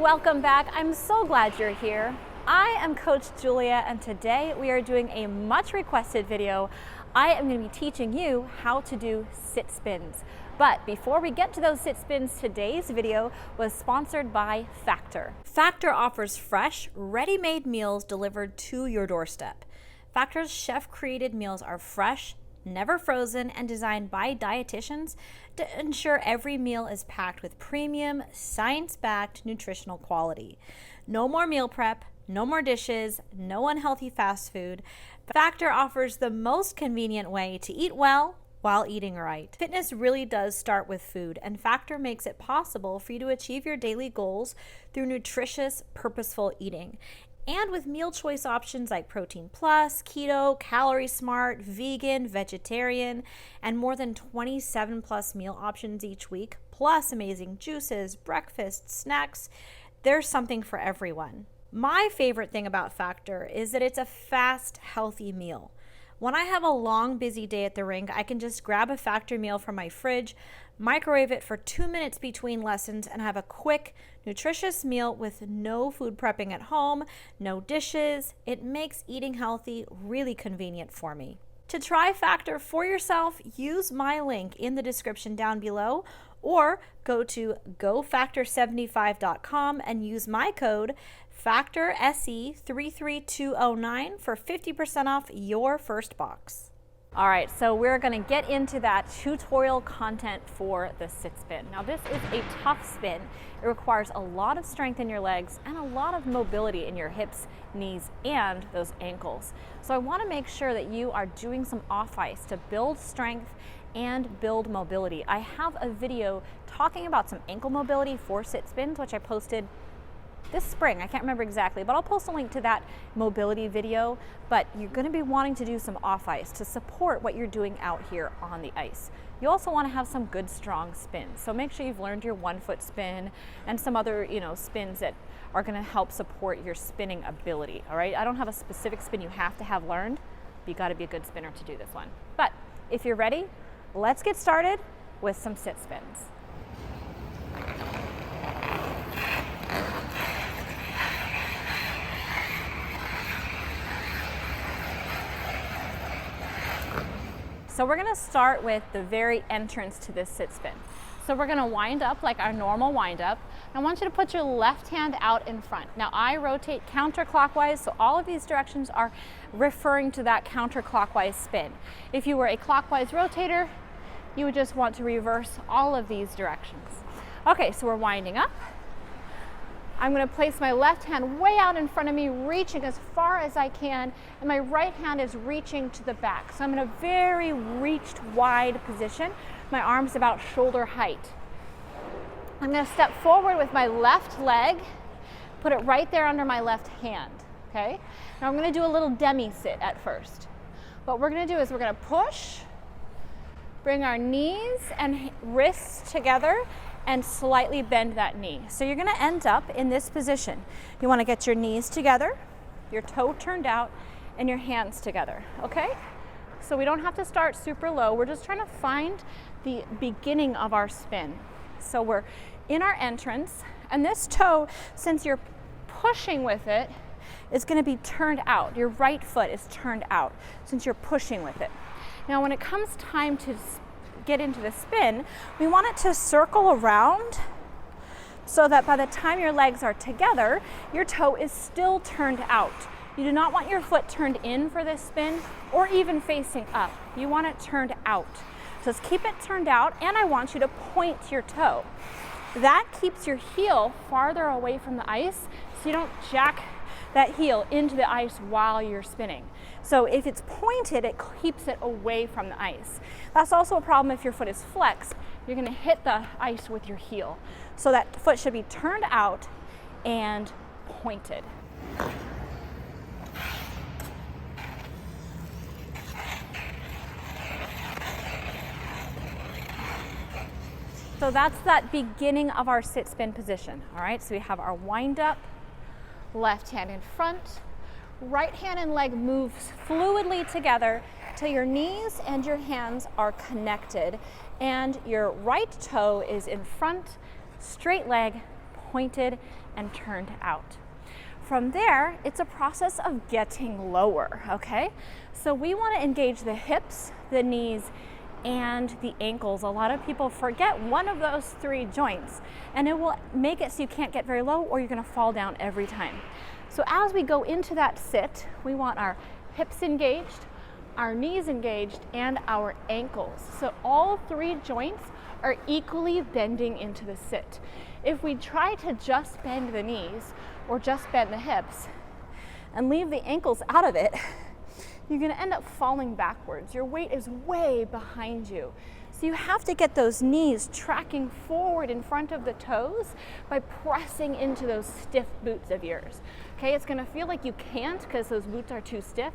welcome back. I'm so glad you're here. I am Coach Julia, and today we are doing a much requested video. I am going to be teaching you how to do sit spins. But before we get to those sit spins, today's video was sponsored by Factor. Factor offers fresh, ready-made meals delivered to your doorstep. Factor's chef-created meals are fresh, never frozen, and designed by dietitians to ensure every meal is packed with premium, science-backed nutritional quality. No more meal prep, no more dishes, no unhealthy fast food. Factor offers the most convenient way to eat well while eating right. Fitness really does start with food, and Factor makes it possible for you to achieve your daily goals through nutritious, purposeful eating. And with meal choice options like Protein Plus, Keto, Calorie Smart, Vegan, Vegetarian, and more than 27 plus meal options each week, plus amazing juices, breakfasts, snacks, there's something for everyone. My favorite thing about Factor is that it's a fast, healthy meal. When I have a long, busy day at the rink, I can just grab a Factor meal from my fridge, microwave it for 2 minutes between lessons, and have a quick, nutritious meal with no food prepping at home, no dishes. It makes eating healthy really convenient for me. To try Factor for yourself, use my link in the description down below, or go to gofactor75.com and use my code FACTORSE33209 for 50% off your first box. All right, so we're going to get into that tutorial content for the sit spin. Now this is a tough spin. It requires a lot of strength in your legs and a lot of mobility in your hips, knees, and those ankles. So I want to make sure that you are doing some off ice to build strength and build mobility. I have a video talking about some ankle mobility for sit spins, which I posted this spring. I can't remember exactly, but I'll post a link to that mobility video. But you're going to be wanting to do some off ice to support what you're doing out here on the ice. You also want to have some good strong spins. So make sure you've learned your 1 foot spin and some other, spins that are going to help support your spinning ability. All right. I don't have a specific spin you have to have learned, but you got to be a good spinner to do this one. But if you're ready, let's get started with some sit spins. So we're going to start with the very entrance to this sit spin. So we're going to wind up like our normal wind up. I want you to put your left hand out in front. Now I rotate counterclockwise, so all of these directions are referring to that counterclockwise spin. If you were a clockwise rotator, you would just want to reverse all of these directions. Okay, so we're winding up. I'm going to place my left hand way out in front of me, reaching as far as I can, and my right hand is reaching to the back. So I'm in a very reached wide position. My arm's about shoulder height. I'm going to step forward with my left leg, put it right there under my left hand. Okay? Now I'm going to do a little demi-sit at first. What we're going to do is we're going to push, bring our knees and wrists together, and slightly bend that knee. So you're going to end up in this position. You want to get your knees together, your toe turned out, and your hands together, okay? So we don't have to start super low. We're just trying to find the beginning of our spin. So we're in our entrance, and this toe, since you're pushing with it, is going to be turned out. Your right foot is turned out since you're pushing with it. Now when it comes time to get into the spin, we want it to circle around so that by the time your legs are together, your toe is still turned out. You do not want your foot turned in for this spin or even facing up. You want it turned out. So just keep it turned out, and I want you to point your toe. That keeps your heel farther away from the ice so you don't jack that heel into the ice while you're spinning. So if it's pointed, it keeps it away from the ice. That's also a problem if your foot is flexed. You're going to hit the ice with your heel. So that foot should be turned out and pointed. So that's that beginning of our sit spin position. All right, so we have our wind up, left hand in front, right hand and leg moves fluidly together till your knees and your hands are connected and your right toe is in front, straight leg, pointed and turned out. From there, it's a process of getting lower, okay? So we want to engage the hips, the knees, and the ankles. A lot of people forget one of those three joints, and it will make it so you can't get very low or you're going to fall down every time. So as we go into that sit, we want our hips engaged, our knees engaged, and our ankles. So all three joints are equally bending into the sit. If we try to just bend the knees or just bend the hips and leave the ankles out of it, you're going to end up falling backwards. Your weight is way behind you. So you have to get those knees tracking forward in front of the toes by pressing into those stiff boots of yours. Okay, it's going to feel like you can't because those boots are too stiff.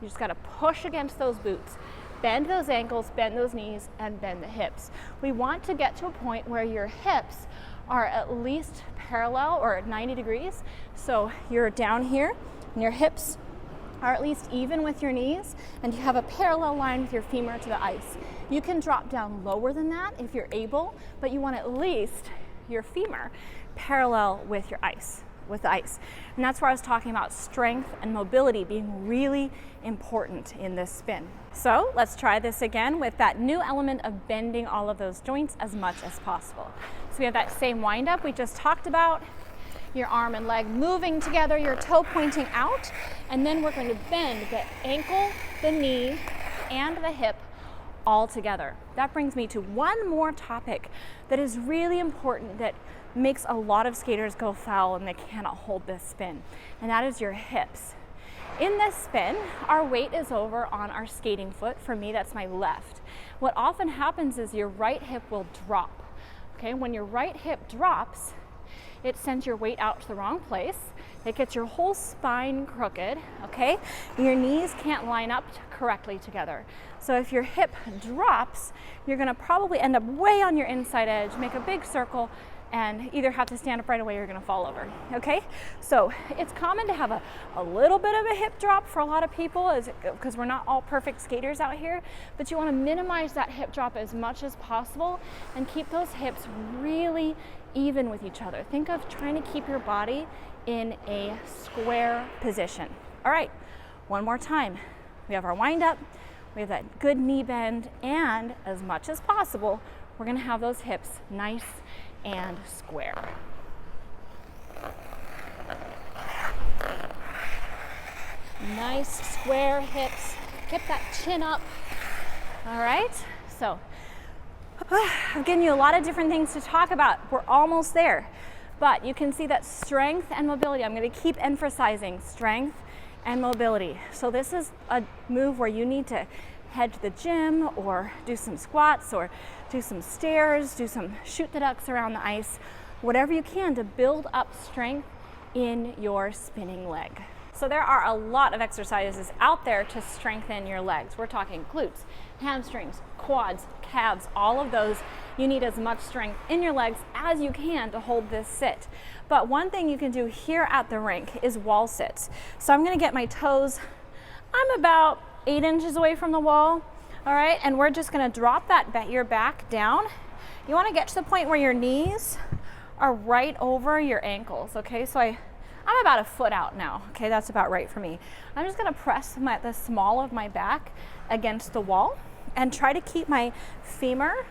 You just got to push against those boots. Bend those ankles, bend those knees, and bend the hips. We want to get to a point where your hips are at least parallel or at 90 degrees. So you're down here and your hips are at least even with your knees, and you have a parallel line with your femur to the ice. You can drop down lower than that if you're able, but you want at least your femur parallel with your ice, with the ice. And that's where I was talking about strength and mobility being really important in this spin. So let's try this again with that new element of bending all of those joints as much as possible. So we have that same wind up we just talked about. Your arm and leg moving together, your toe pointing out, and then we're going to bend the ankle, the knee, and the hip all together. That brings me to one more topic that is really important that makes a lot of skaters go foul and they cannot hold this spin, and that is your hips. In this spin, our weight is over on our skating foot. For me, that's my left. What often happens is your right hip will drop. Okay, when your right hip drops, it sends your weight out to the wrong place. It gets your whole spine crooked, okay? Your knees can't line up correctly together. So if your hip drops, you're gonna probably end up way on your inside edge, make a big circle, and either have to stand up right away or you're gonna fall over, okay? So it's common to have a little bit of a hip drop for a lot of people because we're not all perfect skaters out here, but you wanna minimize that hip drop as much as possible and keep those hips really even with each other. Think of trying to keep your body in a square position. All right, one more time. We have our wind up, we have that good knee bend, and as much as possible, we're gonna have those hips nice and square. Nice square hips. Get that chin up. All right, so I've given you a lot of different things to talk about. We're almost there, but you can see that strength and mobility. I'm going to keep emphasizing strength and mobility. So this is a move where you need to head to the gym or do some squats or do some stairs, do some shoot the ducks around the ice, whatever you can to build up strength in your spinning leg. So there are a lot of exercises out there to strengthen your legs. We're talking glutes, hamstrings, quads, calves, all of those. You need as much strength in your legs as you can to hold this sit. But one thing you can do here at the rink is wall sits. So I'm gonna get my toes, I'm about 8 inches away from the wall, all right? And we're just gonna drop your back down. You wanna get to the point where your knees are right over your ankles, okay? So I'm about a foot out now, okay? That's about right for me. I'm just gonna press the small of my back against the wall and try to keep my femur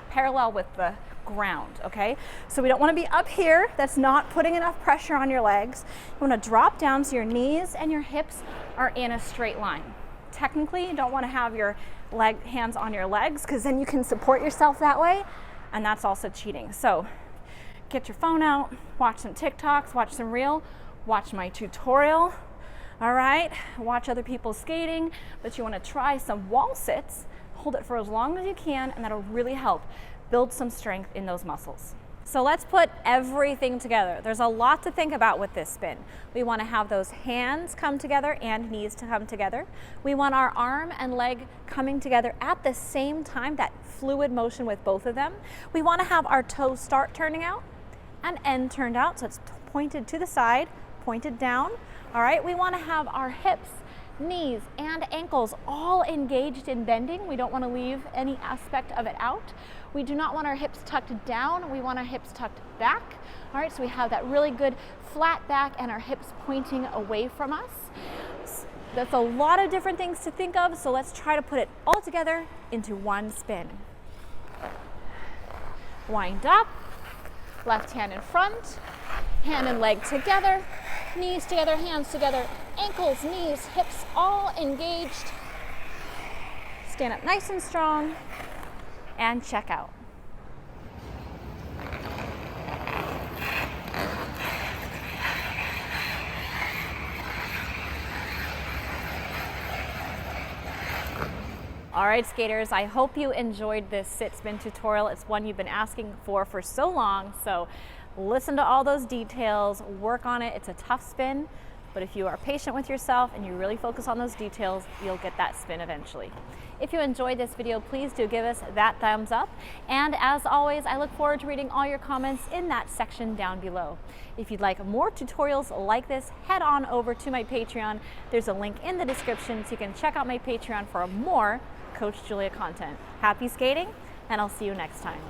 parallel with the ground, okay? So we don't wanna be up here. That's not putting enough pressure on your legs. You wanna drop down so your knees and your hips are in a straight line. Technically, you don't wanna have your hands on your legs because then you can support yourself that way, and that's also cheating. So get your phone out, watch some TikToks, watch some Reel, watch my tutorial, all right? Watch other people skating, but you wanna try some wall sits, hold it for as long as you can, and that'll really help build some strength in those muscles. So let's put everything together. There's a lot to think about with this spin. We wanna have those hands come together and knees to come together. We want our arm and leg coming together at the same time, that fluid motion with both of them. We wanna have our toes start turning out and end turned out, so it's pointed to the side, pointed down. All right, we wanna have our hips knees, and ankles all engaged in bending. We don't want to leave any aspect of it out. We do not want our hips tucked down. We want our hips tucked back. All right, so we have that really good flat back and our hips pointing away from us. That's a lot of different things to think of, so let's try to put it all together into one spin. Wind up, left hand in front, hand and leg together, knees together, hands together, ankles, knees, hips all engaged. Stand up nice and strong and check out. All right, skaters, I hope you enjoyed this sit spin tutorial. It's one you've been asking for so long, so listen to all those details, work on it. It's a tough spin, but if you are patient with yourself and you really focus on those details, you'll get that spin eventually. If you enjoyed this video, please do give us that thumbs up. And as always, I look forward to reading all your comments in that section down below. If you'd like more tutorials like this, head on over to my Patreon. There's a link in the description so you can check out my Patreon for more Coach Julia content. Happy skating, and I'll see you next time.